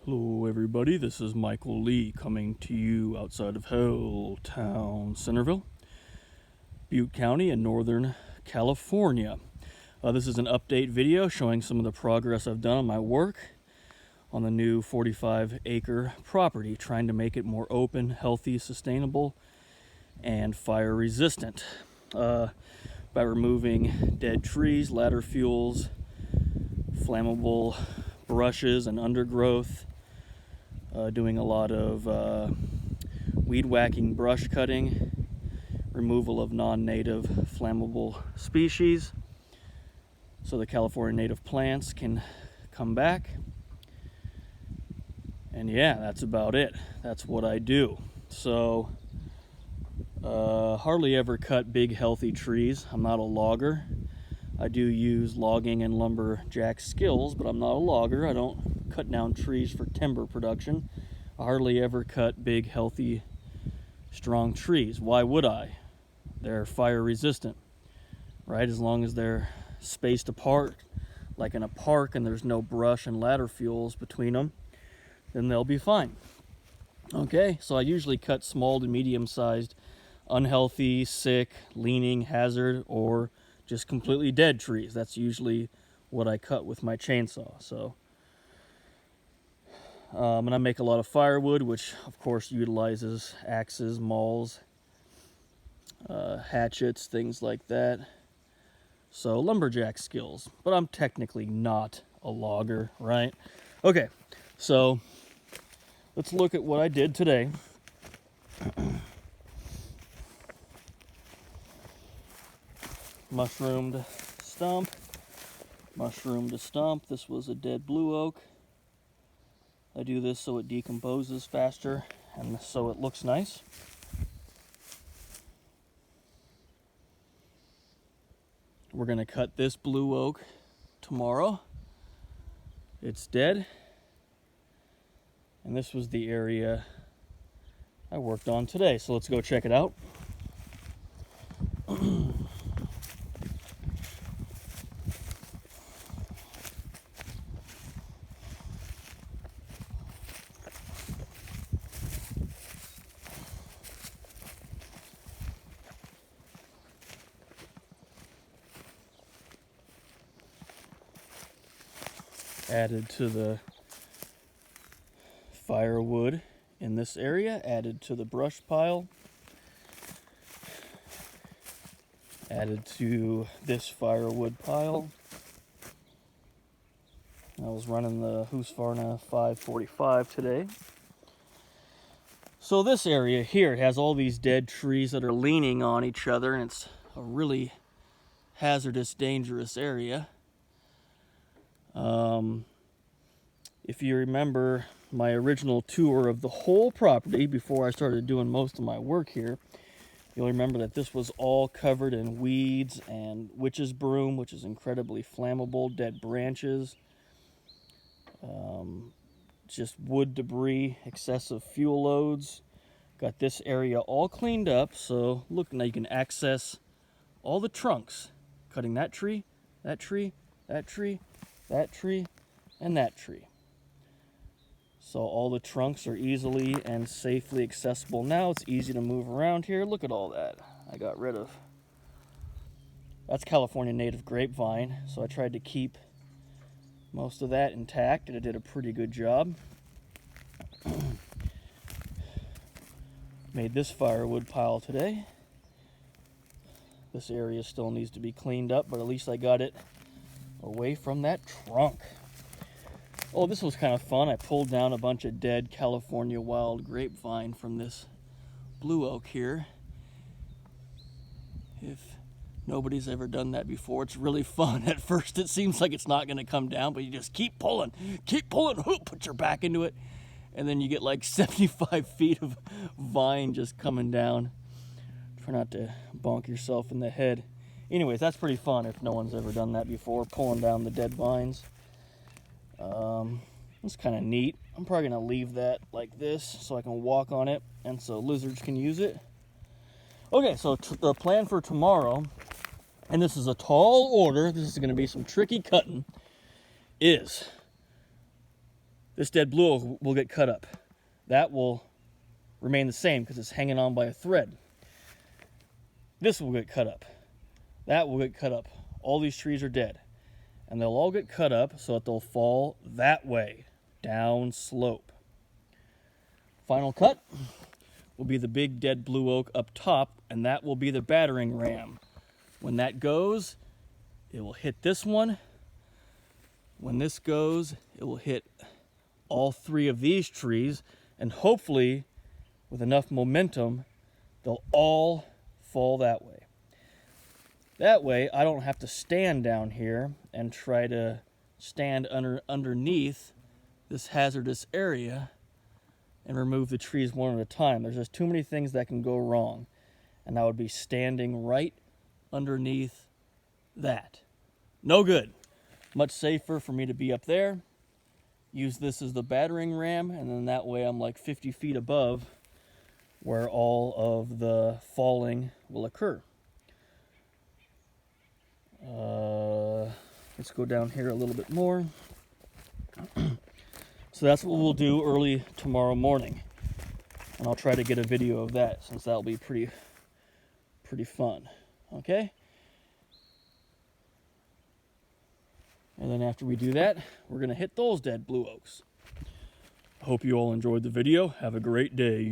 Hello everybody, this is Michael Lee coming to you outside of Helltown, Centerville, Butte County in Northern California. This is an update video showing some of the progress I've done on my work on the new 45-acre property, trying to make it more open, healthy, sustainable, and fire resistant by removing dead trees, ladder fuels, flammable brushes and undergrowth, doing a lot of weed whacking, brush cutting, removal of non-native flammable species so the California native plants can come back. And yeah, that's about it. That's what I do. So hardly ever cut big healthy trees. I'm not a logger. I do use logging and lumberjack skills, but I'm not a logger. I don't cut down trees for timber production. I hardly ever cut big, healthy, strong trees. Why would I? They're fire resistant, right? As long as they're spaced apart, like in a park, and there's no brush and ladder fuels between them, then they'll be fine. Okay, so I usually cut small to medium-sized, unhealthy, sick, leaning, hazard, or just completely dead trees. That's usually what I cut with my chainsaw. So, and I make a lot of firewood, which of course utilizes axes, mauls, hatchets, things like that. So lumberjack skills, but I'm technically not a logger, right? Okay, so let's look at what I did today. Mushroomed stump, mushroom to stump. This was a dead blue oak. I do this so it decomposes faster and so it looks nice. We're going to cut this blue oak tomorrow. It's dead. And this was the area I worked on today. So let's go check it out. Added to the firewood in this area, added to the brush pile, added to this firewood pile. I was running the Husqvarna 545 today. So this area here has all these dead trees that are leaning on each other, and it's a really hazardous, dangerous area. If you remember my original tour of the whole property before I started doing most of my work here, you'll remember that this was all covered in weeds and witch's broom, which is incredibly flammable, dead branches, just wood debris, excessive fuel loads. Got this area all cleaned up, so look, now you can access all the trunks, cutting that tree, that tree, that tree, that tree, and that tree. So all the trunks are easily and safely accessible now. It's easy to move around here. Look at all that I got rid of. That's California native grapevine, so I tried to keep most of that intact, and it did a pretty good job. Made this firewood pile today. This area still needs to be cleaned up, but at least I got it away from that trunk. Oh, this was kind of fun. I pulled down a bunch of dead California wild grapevine from this blue oak here. If nobody's ever done that before, it's really fun. At first it seems like it's not going to come down, but you just keep pulling, put your back into it, and then you get like 75 feet of vine just coming down. Try not to bonk yourself in the head. Anyways, that's pretty fun if no one's ever done that before, pulling down the dead vines. It's kind of neat. I'm probably going to leave that like this so I can walk on it and so lizards can use it. Okay, so the plan for tomorrow, and this is a tall order, this is going to be some tricky cutting, is this dead blue oak will get cut up. That will remain the same because it's hanging on by a thread. This will get cut up. That will get cut up. All these trees are dead. And they'll all get cut up so that they'll fall that way, down slope. Final cut will be the big dead blue oak up top, and that will be the battering ram. When that goes, it will hit this one. When this goes, it will hit all three of these trees, and hopefully, with enough momentum, they'll all fall that way. That way, I don't have to stand down here and try to stand underneath this hazardous area and remove the trees one at a time. There's just too many things that can go wrong, and I would be standing right underneath that. No good. Much safer for me to be up there, use this as the battering ram, and then that way I'm like 50 feet above where all of the falling will occur. Let's go down here a little bit more. So that's what we'll do early tomorrow morning. And I'll try to get a video of that since that'll be pretty fun. Okay? And then after we do that, we're going to hit those dead blue oaks. I hope you all enjoyed the video. Have a great day.